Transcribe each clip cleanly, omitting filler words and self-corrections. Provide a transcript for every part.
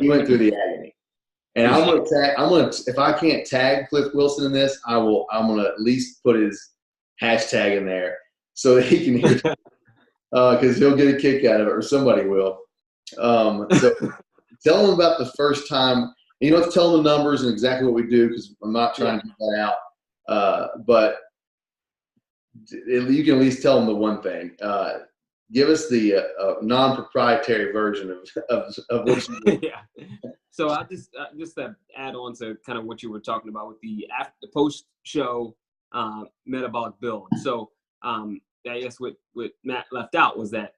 he went through the agony. And if I can't tag Cliff Wilson in this, I'm going to at least put his hashtag in there so that he can hear it, because he'll get a kick out of it, or somebody will. So tell them about the first time. You don't have to tell them the numbers and exactly what we do, because I'm not trying to get that out. But you can at least tell them the one thing. Give us the non-proprietary version of what you do. Yeah. So I'll just to add on to kind of what you were talking about with the post-show metabolic build. So I guess what Matt left out was that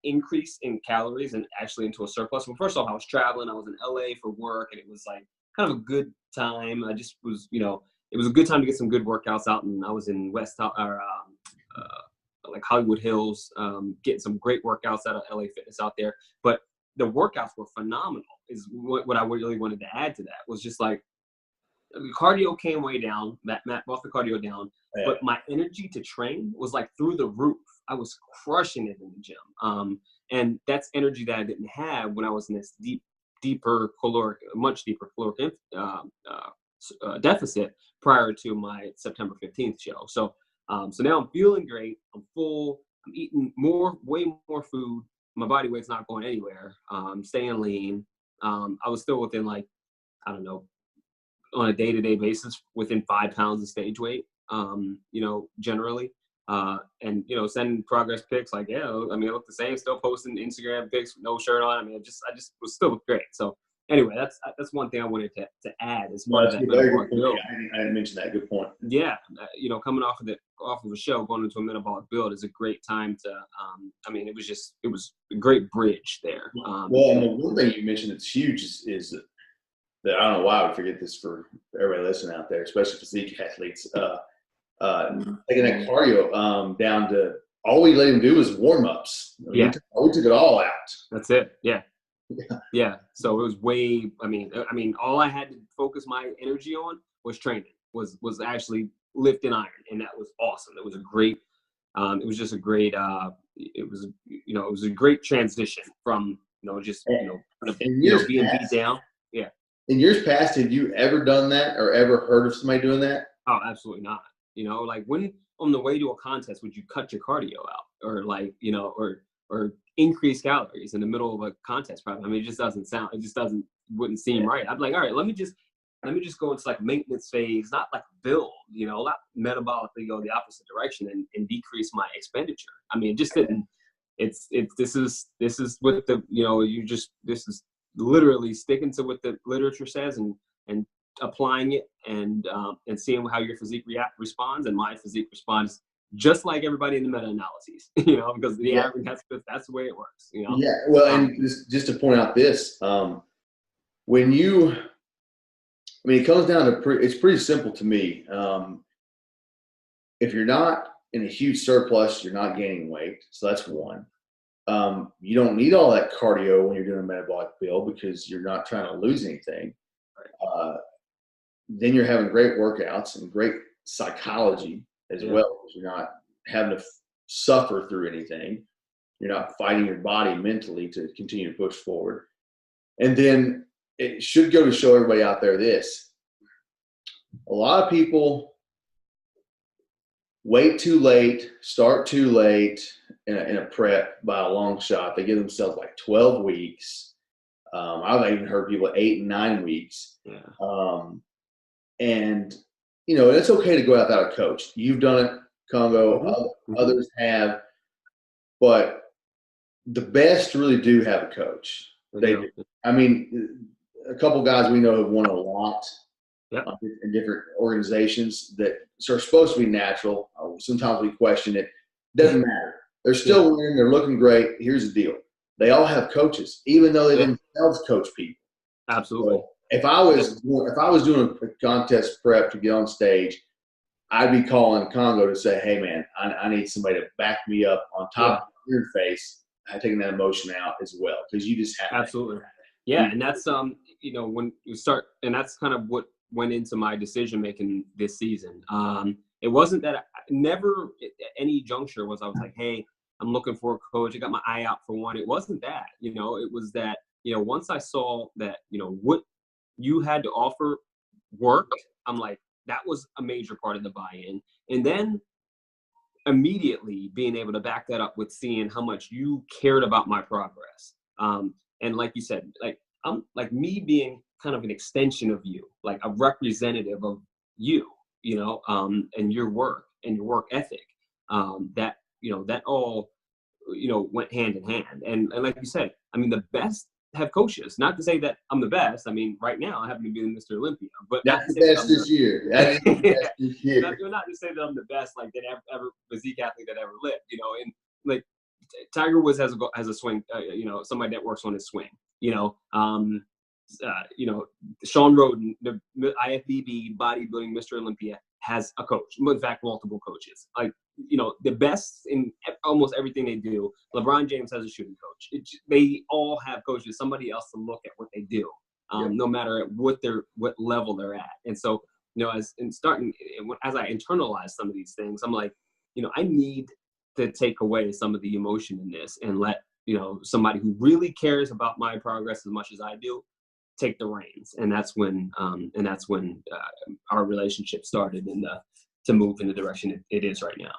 increase in calories and actually into a surplus. Well, first off, I was traveling. I was in LA for work, and it was like kind of a good time. I just was, it was a good time to get some good workouts out, and I was in like Hollywood Hills, getting some great workouts out of LA Fitness out there. But the workouts were phenomenal. Is what I really wanted to add to that was just like the cardio came way down. Matt brought the cardio down, but my energy to train was like through the roof. I was crushing it in the gym. And that's energy that I didn't have when I was in this much deeper caloric deficit prior to my September 15th show. So now I'm feeling great. I'm full. I'm eating way more food. My body weight's not going anywhere. I'm staying lean. I was still within on a day-to-day basis, within 5 pounds of stage weight, generally. And sending progress pics, I look the same, still posting Instagram pics with no shirt on. I just was still great. So anyway, that's one thing I wanted to add as far as that metabolic build. I didn't mention that. Good point. Yeah, coming off of a show, going into a metabolic build is a great time to. It was a great bridge there. And the one thing you mentioned that's huge is that I don't know why I would forget this for everybody listening out there, especially physique athletes. Taking that cardio down to all we let him do was warm ups. We took it all out. That's it. Yeah. So it was way. All I had to focus my energy on was training. Was actually lifting iron, and that was awesome. It was a great. It was just a great. It was a great transition from being beat down. Yeah. In years past, have you ever done that or ever heard of somebody doing that? Oh, absolutely not. Like when on the way to a contest, would you cut your cardio out or increase calories in the middle of a contest prep? It just wouldn't seem right. I'd be like, all right, let me just go into like maintenance phase, not like build, not metabolically go the opposite direction and decrease my expenditure. It just didn't, this is what this is literally sticking to what the literature says and applying it and seeing how your physique responds, and my physique responds just like everybody in the meta-analyses, because the average, that's the way it works, Yeah. Well, and just to point out this, it comes down to it's pretty simple to me. If you're not in a huge surplus, you're not gaining weight. So that's one. You don't need all that cardio when you're doing a metabolic build because you're not trying to lose anything. Then you're having great workouts and great psychology as well, because you're not having to suffer through anything. You're not fighting your body mentally to continue to push forward. And then it should go to show everybody out there this. A lot of people wait too late, start too late in a prep by a long shot. They give themselves like 12 weeks. I've even heard people 8 and 9 weeks. Yeah. And it's okay to go out without a coach. You've done it, Congo. Mm-hmm. Others have, but the best really do have a coach. They do. A couple guys we know have won a lot in different organizations that are supposed to be natural. Sometimes we question it. Doesn't matter. They're still winning. They're looking great. Here's the deal. They all have coaches, even though they themselves coach people. Absolutely. So if I was doing a contest prep to get on stage, I'd be calling Congo to say, hey, man, I need somebody to back me up on top of your face. I'm taking that emotion out as well, because you just have absolutely. Yeah, and that's when you start, and that's kind of what went into my decision making this season. It wasn't that never at any juncture was I was like, hey, I'm looking for a coach. I got my eye out for one. It wasn't that, it was that once I saw that, what you had to offer worked, I'm like, that was a major part of the buy-in. And then immediately being able to back that up with seeing how much you cared about my progress. And like you said, like, I'm like me being kind of an extension of you, like a representative of you, and your work and your work ethic, that all, went hand in hand. And like you said, I mean, the best have coaches. Not to say that I'm the best. I mean, right now I happen to be Mr. Olympia, but that's the best this year. That is the best this year. Not to say that I'm the best, like that ever physique athlete that ever lived, and like Tiger Woods has a swing, somebody that works on his swing, Sean Roden, the IFBB bodybuilding Mr. Olympia, has a coach. In fact, multiple coaches. Like, the best in almost everything they do. LeBron James has a shooting coach. They all have coaches, somebody else to look at what they do, no matter at what level they're at. And so, as I internalize some of these things, I'm like, I need to take away some of the emotion in this and let, somebody who really cares about my progress as much as I do take the reins. And that's when our relationship started to move in the direction it is right now.